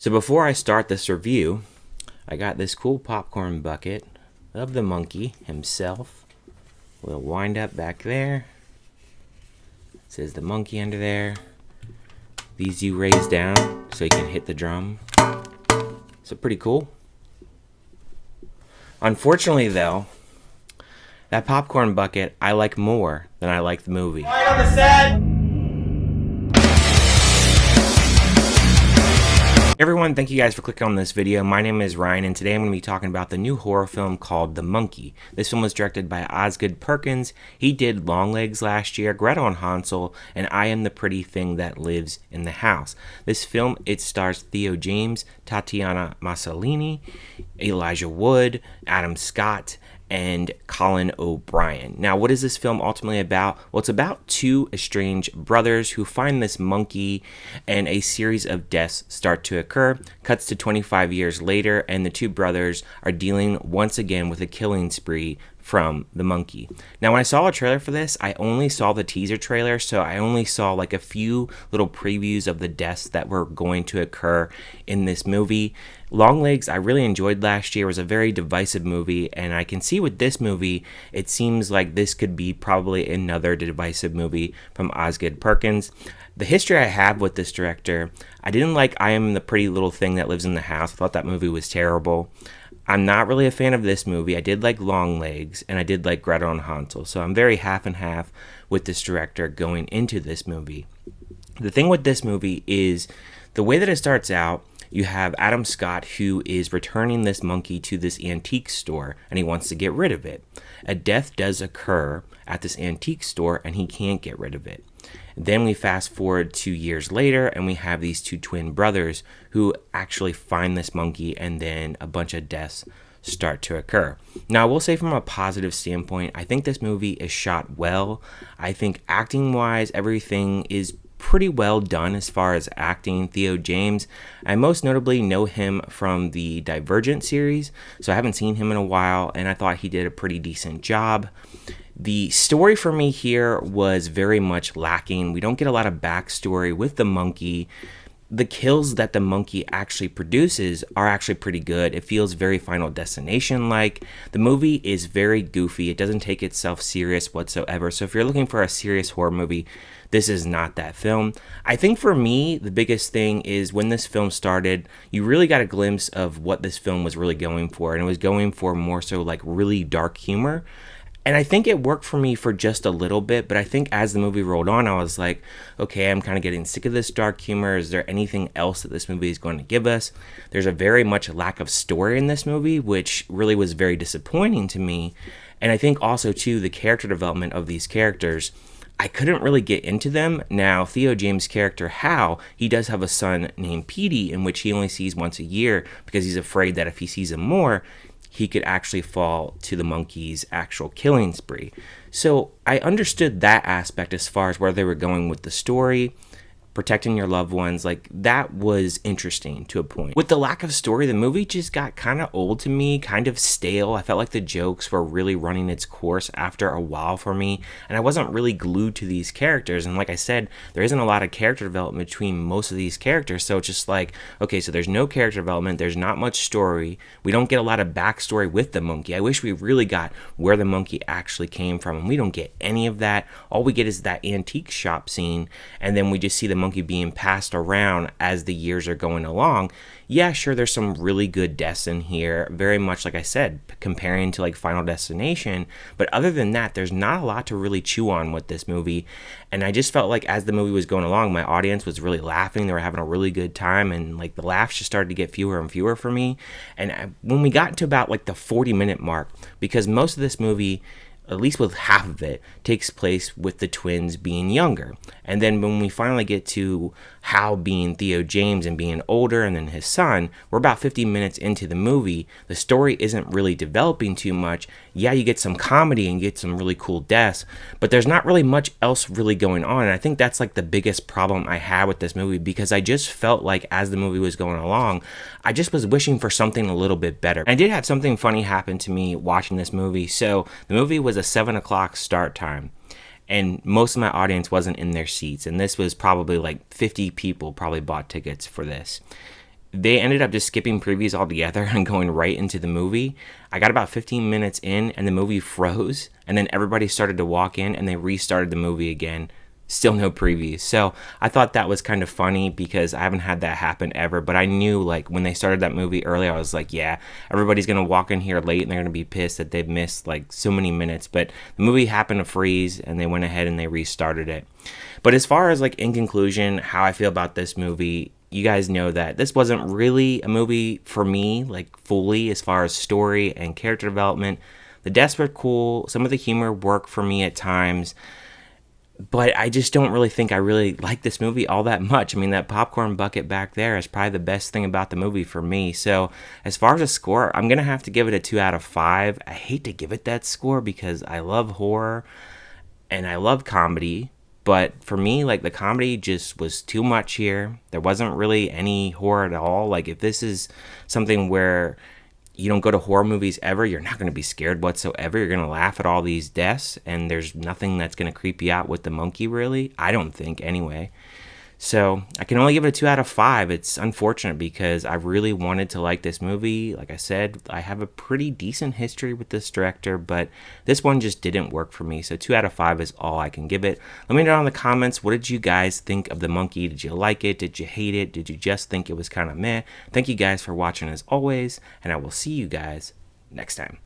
So before I start this review, I got this cool popcorn bucket of the monkey himself. A little wind up back there. It says the monkey under there. These you raise down so you can hit the drum. So pretty cool. Unfortunately though, that popcorn bucket I like more than I like the movie. Right on the set! Everyone, thank you guys for clicking on this video. My name is Ryan, and today I'm going to be talking about the new horror film called The Monkey. This film was directed by Osgood Perkins. He did Longlegs last year, Gretel and Hansel, and I Am the Pretty Thing That Lives in the House. This film, it stars Theo James, Tatiana Maslany, Elijah Wood, Adam Scott, and Colin O'Brien. Now, what is this film ultimately about? Well, it's about two estranged brothers who find this monkey, and a series of deaths start to occur. Cuts to 25 years later, and the two brothers are dealing once again with a killing spree from the monkey. Now, when I saw a trailer for this, I only saw the teaser trailer, so I only saw like a few little previews of the deaths that were going to occur in this movie. Longlegs, I really enjoyed last year. It was a very divisive movie, and I can see with this movie, it seems like this could be probably another divisive movie from Osgood Perkins. The history I have with this director, I didn't like I Am the Pretty Little Thing That Lives in the House. I thought that movie was terrible. I'm not really a fan of this movie. I did like Longlegs, and I did like Gretel and Hansel, so I'm very half and half with this director going into this movie. The thing with this movie is the way that it starts out. You have Adam Scott, who is returning this monkey to this antique store, and he wants to get rid of it. A death does occur at this antique store, and he can't get rid of it. Then we fast forward 2 years later, and we have these two twin brothers who actually find this monkey, and then a bunch of deaths start to occur. Now, I will say from a positive standpoint, I think this movie is shot well. I think acting-wise, everything is pretty well done as far as acting. Theo James, I most notably know him from the Divergent series, so I haven't seen him in a while, and I thought he did a pretty decent job. The story for me here was very much lacking. We don't get a lot of backstory with the monkey. The kills that the monkey actually produces are actually pretty good. It feels very Final Destination-like. The movie is very goofy. It doesn't take itself serious whatsoever. So if you're looking for a serious horror movie, this is not that film. I think for me, the biggest thing is when this film started, you really got a glimpse of what this film was really going for. And it was going for more so like really dark humor. And I think it worked for me for just a little bit, but I think as the movie rolled on, I was like, okay, I'm kind of getting sick of this dark humor. Is there anything else that this movie is going to give us? There's a very much lack of story in this movie, which really was very disappointing to me. And I think also, too, the character development of these characters, I couldn't really get into them. Now, Theo James' character, Hal, he does have a son named Petey, in which he only sees once a year because he's afraid that if he sees him more, he could actually fall to the monkey's actual killing spree. So I understood that aspect as far as where they were going with the story, protecting your loved ones. Like, that was interesting to a point. With the lack of story, the movie just got kind of old to me, kind of stale. I felt like the jokes were really running its course after a while for me, and I wasn't really glued to these characters. And like I said, there isn't a lot of character development between most of these characters, so it's just like, okay, so there's no character development, there's not much story, we don't get a lot of backstory with the monkey. I wish we really got where the monkey actually came from, and we don't get any of that. All we get is that antique shop scene, and then we just see the monkey being passed around as the years are going along. Yeah, sure, there's some really good deaths in here, very much like I said, comparing to like Final Destination, but other than that, there's not a lot to really chew on with this movie. And I just felt like as the movie was going along, my audience was really laughing, they were having a really good time, and like the laughs just started to get fewer and fewer for me. And when we got to about like the 40-minute mark, because most of this movie, at least with half of it, takes place with the twins being younger. And then when we finally get to Hal being Theo James and being older, and then his son, we're about 50 minutes into the movie. The story isn't really developing too much. Yeah, you get some comedy and get some really cool deaths, but there's not really much else really going on. And I think that's like the biggest problem I had with this movie, because I just felt like as the movie was going along, I just was wishing for something a little bit better. And I did have something funny happen to me watching this movie. So the movie was a 7 o'clock start time, and most of my audience wasn't in their seats, and this was probably like 50 people probably bought tickets for this. they ended up just skipping previews altogether and going right into the movie. I got about 15 minutes in and the movie froze, and then everybody started to walk in and they restarted the movie again. Still no previews. So I thought that was kind of funny because I haven't had that happen ever, but I knew like when they started that movie early, I was like, yeah, everybody's going to walk in here late and they're going to be pissed that they've missed like so many minutes. But the movie happened to freeze and they went ahead and they restarted it. But as far as like in conclusion, how I feel about this movie, you guys know that this wasn't really a movie for me, like fully as far as story and character development. The deaths were cool. Some of the humor worked for me at times. But I just don't really think I really like this movie all that much. I mean, that popcorn bucket back there is probably the best thing about the movie for me. So as far as a score, I'm going to have to give it a 2 out of 5. I hate to give it that score because I love horror and I love comedy. But for me, like the comedy just was too much here. There wasn't really any horror at all. Like if this is something where you don't go to horror movies ever, you're not going to be scared whatsoever. You're going to laugh at all these deaths, and there's nothing that's going to creep you out with the monkey, really. I don't think, anyway. So I can only give it a 2 out of 5. It's unfortunate because I really wanted to like this movie. Like I said, I have a pretty decent history with this director, but this one just didn't work for me. So 2 out of 5 is all I can give it. Let me know in the comments, what did you guys think of The Monkey? Did you like it? Did you hate it? Did you just think it was kind of meh? Thank you guys for watching as always, and I will see you guys next time.